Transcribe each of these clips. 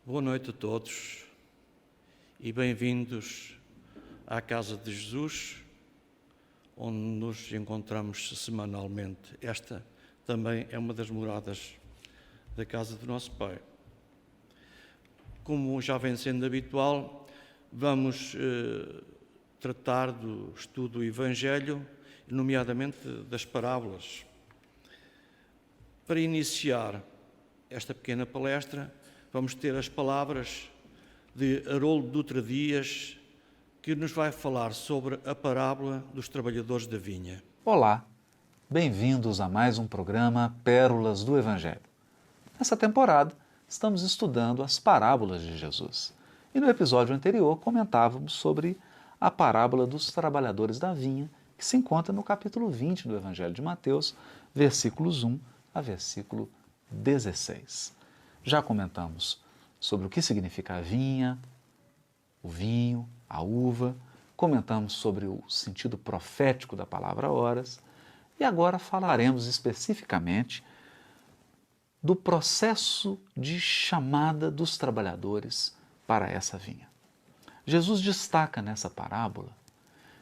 Boa noite a todos e bem-vindos à Casa de Jesus, onde nos encontramos semanalmente. Esta também é uma das moradas da Casa do nosso Pai. Como já vem sendo habitual, vamos tratar do estudo do Evangelho, nomeadamente das parábolas. Para iniciar esta pequena palestra, vamos ter as palavras de Haroldo Dutra Dias, que nos vai falar sobre a parábola dos trabalhadores da vinha. Olá, bem-vindos a mais um programa Pérolas do Evangelho. Nessa temporada, estamos estudando as parábolas de Jesus. E no episódio anterior comentávamos sobre a parábola dos trabalhadores da vinha, que se encontra no capítulo 20 do Evangelho de Mateus, versículos 1 a versículo 16. Já comentamos sobre o que significa a vinha, o vinho, a uva, comentamos sobre o sentido profético da palavra horas e agora falaremos especificamente do processo de chamada dos trabalhadores para essa vinha. Jesus destaca nessa parábola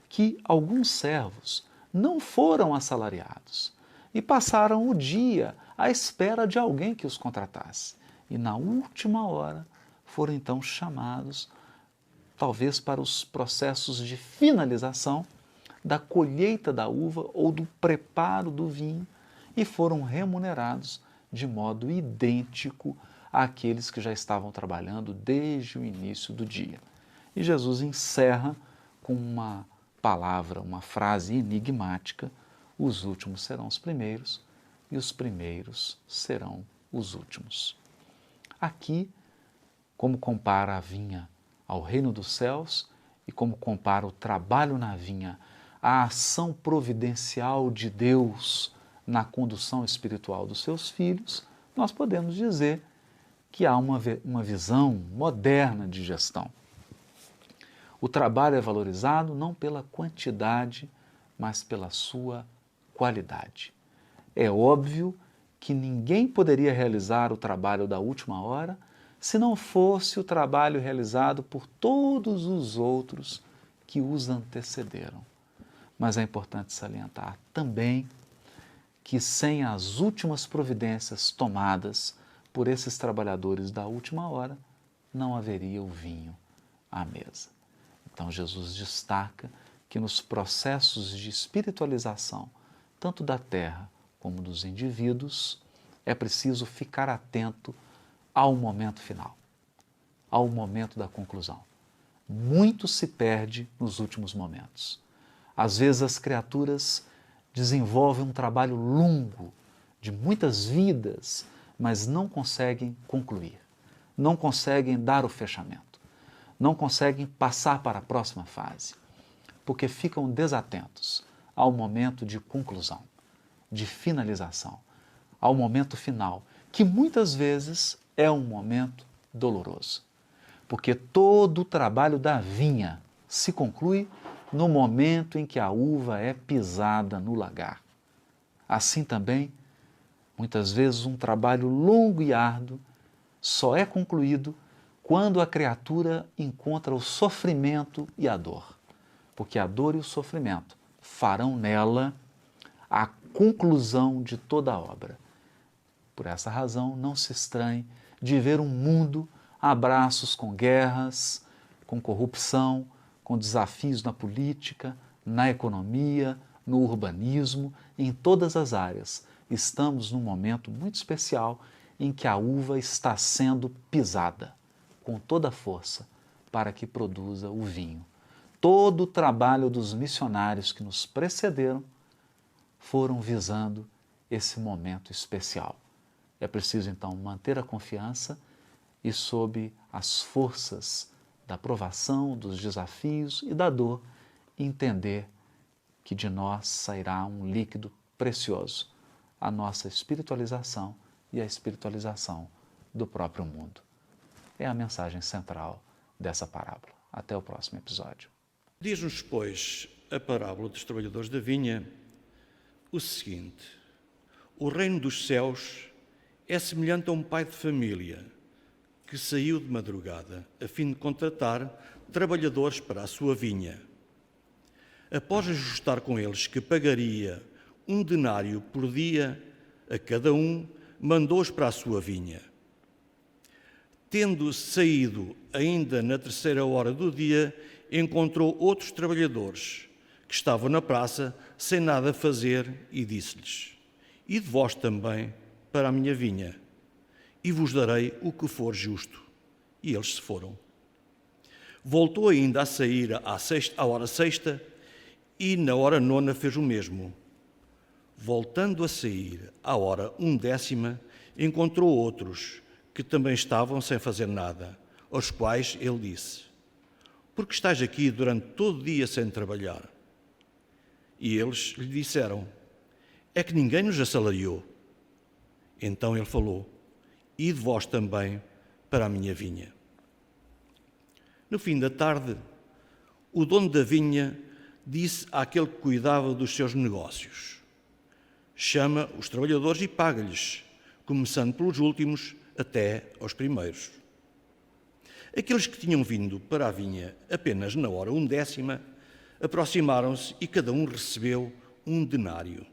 que alguns servos não foram assalariados e passaram o dia à espera de alguém que os contratasse. E na última hora foram então chamados, talvez para os processos de finalização da colheita da uva ou do preparo do vinho, e foram remunerados de modo idêntico àqueles que já estavam trabalhando desde o início do dia. E Jesus encerra com uma palavra, uma frase enigmática: os últimos serão os primeiros e os primeiros serão os últimos. Aqui, como compara a vinha ao reino dos céus e como compara o trabalho na vinha à ação providencial de Deus na condução espiritual dos seus filhos, nós podemos dizer que há uma visão moderna de gestão. O trabalho é valorizado não pela quantidade, mas pela sua qualidade. É óbvio que ninguém poderia realizar o trabalho da última hora se não fosse o trabalho realizado por todos os outros que os antecederam. Mas é importante salientar também que sem as últimas providências tomadas por esses trabalhadores da última hora, não haveria o vinho à mesa. Então Jesus destaca que nos processos de espiritualização, tanto da terra como dos indivíduos, é preciso ficar atento ao momento final, ao momento da conclusão. Muito se perde nos últimos momentos. Às vezes as criaturas desenvolvem um trabalho longo, de muitas vidas, mas não conseguem concluir, não conseguem dar o fechamento, não conseguem passar para a próxima fase, porque ficam desatentos ao momento de conclusão, de finalização, ao momento final, que muitas vezes é um momento doloroso, porque todo o trabalho da vinha se conclui no momento em que a uva é pisada no lagar. Assim também, muitas vezes um trabalho longo e árduo só é concluído quando a criatura encontra o sofrimento e a dor, porque a dor e o sofrimento farão nela a conclusão de toda a obra. Por essa razão, não se estranhe de ver um mundo a braços com guerras, com corrupção, com desafios na política, na economia, no urbanismo, em todas as áreas. Estamos num momento muito especial em que a uva está sendo pisada com toda a força para que produza o vinho. Todo o trabalho dos missionários que nos precederam foram visando esse momento especial. É preciso, então, manter a confiança e, sob as forças da provação, dos desafios e da dor, entender que de nós sairá um líquido precioso, a nossa espiritualização e a espiritualização do próprio mundo. É a mensagem central dessa parábola. Até o próximo episódio. Diz-nos, pois, a parábola dos trabalhadores da vinha o seguinte: o reino dos céus é semelhante a um pai de família que saiu de madrugada a fim de contratar trabalhadores para a sua vinha. Após ajustar com eles que pagaria 1 denário por dia a cada um, mandou-os para a sua vinha. Tendo saído ainda na 3ª hora do dia, encontrou outros trabalhadores que estavam na praça sem nada fazer e disse-lhes: Ide vós também para a minha vinha, e vos darei o que for justo. E eles se foram. Voltou ainda a sair à hora 6ª, e na hora 9ª fez o mesmo. Voltando a sair à hora 11ª, encontrou outros que também estavam sem fazer nada, aos quais ele disse: Por que estáis aqui durante todo o dia sem trabalhar? E eles lhe disseram: É que ninguém nos assalariou. Então ele falou: Ide vós também para a minha vinha. No fim da tarde, o dono da vinha disse àquele que cuidava dos seus negócios: Chama os trabalhadores e paga-lhes, começando pelos últimos até aos primeiros. Aqueles que tinham vindo para a vinha apenas na hora 11ª aproximaram-se e cada um recebeu 1 denário.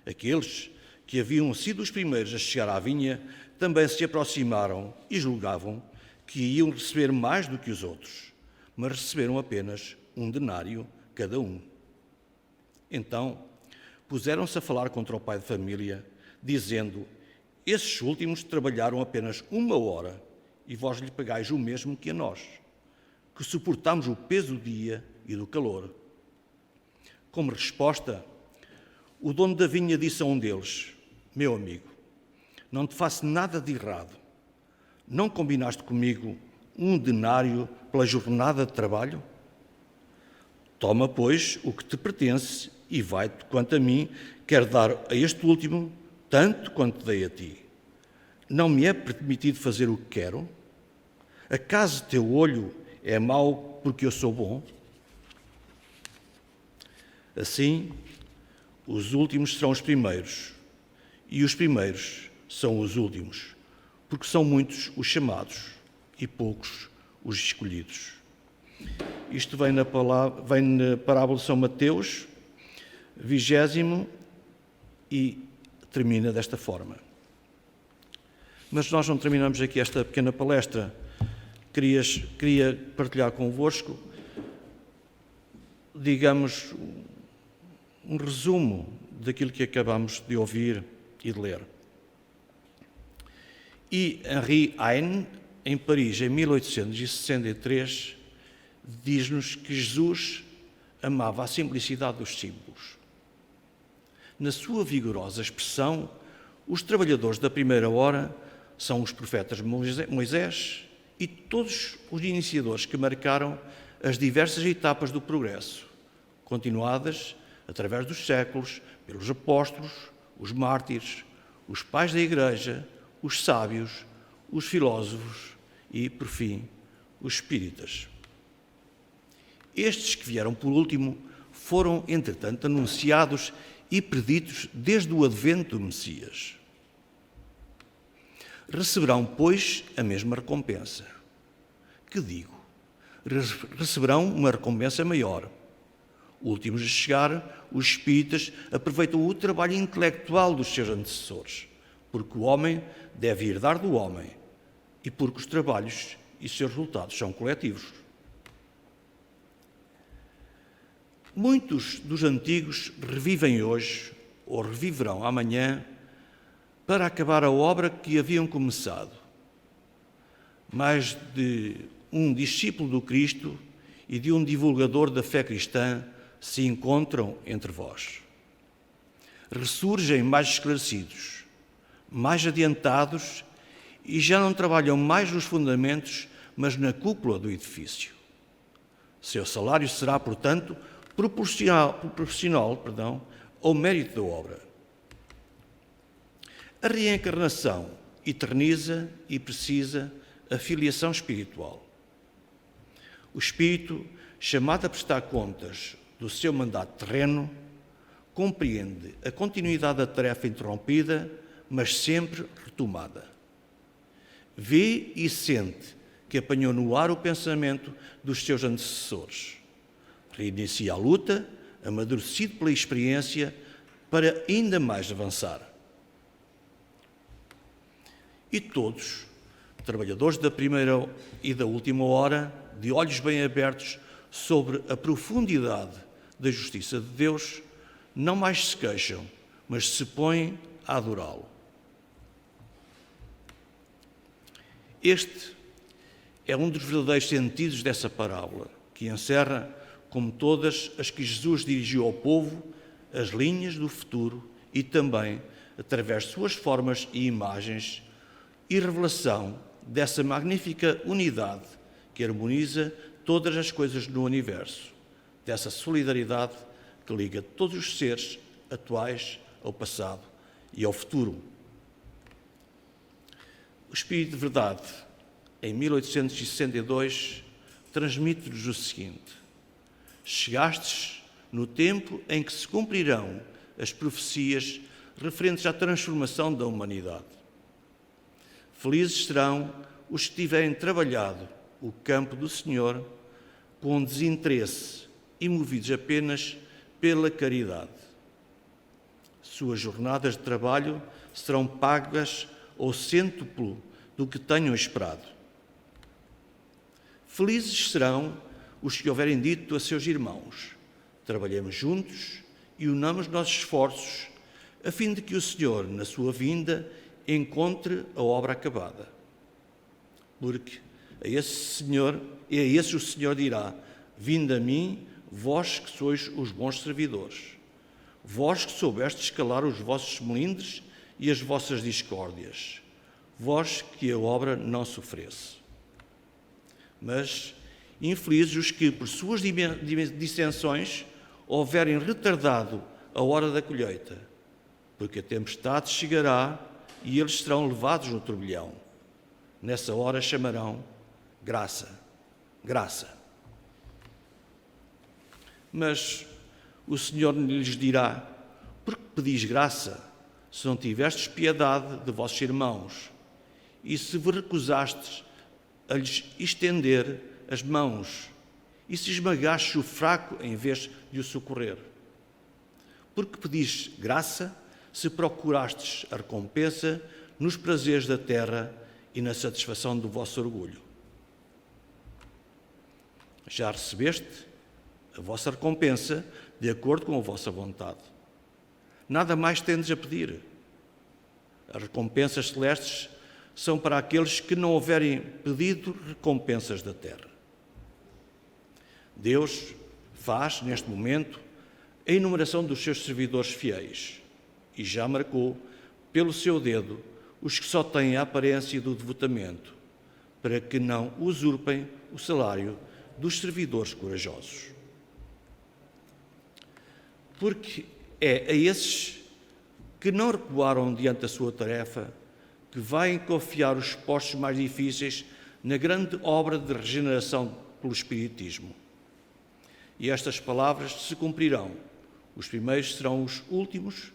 Aqueles que haviam sido os primeiros a chegar à vinha também se aproximaram e julgavam que iam receber mais do que os outros, mas receberam apenas 1 denário cada um. Então puseram-se a falar contra o pai de família, dizendo: Esses últimos trabalharam apenas 1 hora e vós lhe pagais o mesmo que a nós, que suportamos o peso do dia e do calor. Como resposta, o dono da vinha disse a um deles: Meu amigo, não te faço nada de errado. Não combinaste comigo 1 denário pela jornada de trabalho? Toma, pois, o que te pertence e vai-te. Quanto a mim, quero dar a este último tanto quanto dei a ti. Não me é permitido fazer o que quero? Acaso teu olho é mau porque eu sou bom? Assim, os últimos serão os primeiros, e os primeiros são os últimos, porque são muitos os chamados e poucos os escolhidos. Isto vem na parábola de São Mateus, 20º, e termina desta forma. Mas nós não terminamos aqui esta pequena palestra. Queria partilhar convosco, digamos, um resumo daquilo que acabamos de ouvir e de ler. E Henri Heine, em Paris, em 1863, diz-nos que Jesus amava a simplicidade dos símbolos. Na sua vigorosa expressão, os trabalhadores da primeira hora são os profetas Moisés e todos os iniciadores que marcaram as diversas etapas do progresso, continuadas através dos séculos pelos apóstolos, os mártires, os pais da Igreja, os sábios, os filósofos e, por fim, os espíritas. Estes que vieram por último foram, entretanto, anunciados e preditos desde o advento do Messias. Receberão, pois, a mesma recompensa. Que digo? Receberão uma recompensa maior. Últimos a chegar, os espíritas aproveitam o trabalho intelectual dos seus antecessores, porque o homem deve herdar do homem e porque os trabalhos e seus resultados são coletivos. Muitos dos antigos revivem hoje, ou reviverão amanhã, para acabar a obra que haviam começado. Mais de um discípulo do Cristo e de um divulgador da fé cristã se encontram entre vós. Ressurgem mais esclarecidos, mais adiantados e já não trabalham mais nos fundamentos, mas na cúpula do edifício. Seu salário será, portanto, proporcional ao mérito da obra. A reencarnação eterniza e precisa a filiação espiritual. O espírito, chamado a prestar contas do seu mandato terreno, compreende a continuidade da tarefa interrompida, mas sempre retomada. vê e sente que apanhou no ar o pensamento dos seus antecessores. Reinicia a luta, amadurecido pela experiência, para ainda mais avançar. E todos, trabalhadores da primeira e da última hora, de olhos bem abertos sobre a profundidade da justiça de Deus, não mais se queixam, mas se põem a adorá-lo. Este é um dos verdadeiros sentidos dessa parábola, que encerra, como todas as que Jesus dirigiu ao povo, as linhas do futuro e também, através de suas formas e imagens, e revelação dessa magnífica unidade que harmoniza todas as coisas no universo, dessa solidariedade que liga todos os seres atuais ao passado e ao futuro. O Espírito de Verdade, em 1862, transmite-nos o seguinte: chegastes no tempo em que se cumprirão as profecias referentes à transformação da humanidade. Felizes serão os que tiverem trabalhado o campo do Senhor com desinteresse e movidos apenas pela caridade. Suas jornadas de trabalho serão pagas ao cêntuplo do que tenham esperado. Felizes serão os que houverem dito a seus irmãos: trabalhemos juntos e unamos nossos esforços, a fim de que o Senhor, na sua vinda, encontre a obra acabada. Porque a esse o Senhor dirá: vinde a mim, vós que sois os bons servidores, vós que soubestes calar os vossos melindres e as vossas discórdias, vós que a obra não sofresse. Mas infelizes os que, por suas dissensões, houverem retardado a hora da colheita, porque a tempestade chegará e eles serão levados no turbilhão. Nessa hora chamarão: graça, graça. Mas o Senhor lhes dirá: por que pedis graça, se não tivestes piedade de vossos irmãos, e se vos recusastes a lhes estender as mãos, e se esmagastes o fraco em vez de o socorrer? Porque pedis graça, se procurastes a recompensa nos prazeres da terra e na satisfação do vosso orgulho? Já recebeste a vossa recompensa de acordo com a vossa vontade. Nada mais tendes a pedir. As recompensas celestes são para aqueles que não houverem pedido recompensas da terra. Deus faz, neste momento, a enumeração dos seus servidores fiéis e já marcou, pelo seu dedo, os que só têm a aparência do devotamento, para que não usurpem o salário dos servidores corajosos. Porque é a esses que não recuaram diante da sua tarefa que vai confiar os postos mais difíceis na grande obra de regeneração pelo Espiritismo. E estas palavras se cumprirão: os primeiros serão os últimos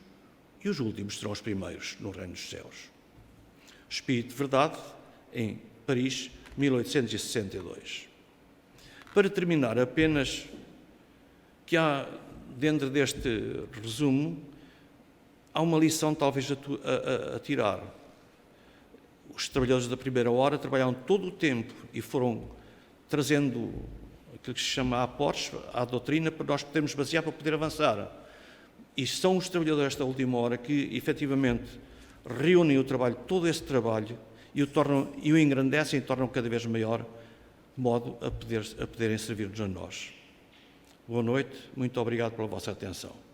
e os últimos serão os primeiros no reino dos céus. Espírito de Verdade, em Paris, 1862. Para terminar, apenas que há, dentro deste resumo, há uma lição talvez a tirar. Os trabalhadores da primeira hora trabalharam todo o tempo e foram trazendo aquilo que se chama aportes à doutrina para nós podermos basear para poder avançar. E são os trabalhadores desta última hora que, efetivamente, reúnem o trabalho, todo esse trabalho, e o engrandecem e tornam cada vez maior, de modo a poderem servir-nos a nós. Boa noite, muito obrigado pela vossa atenção.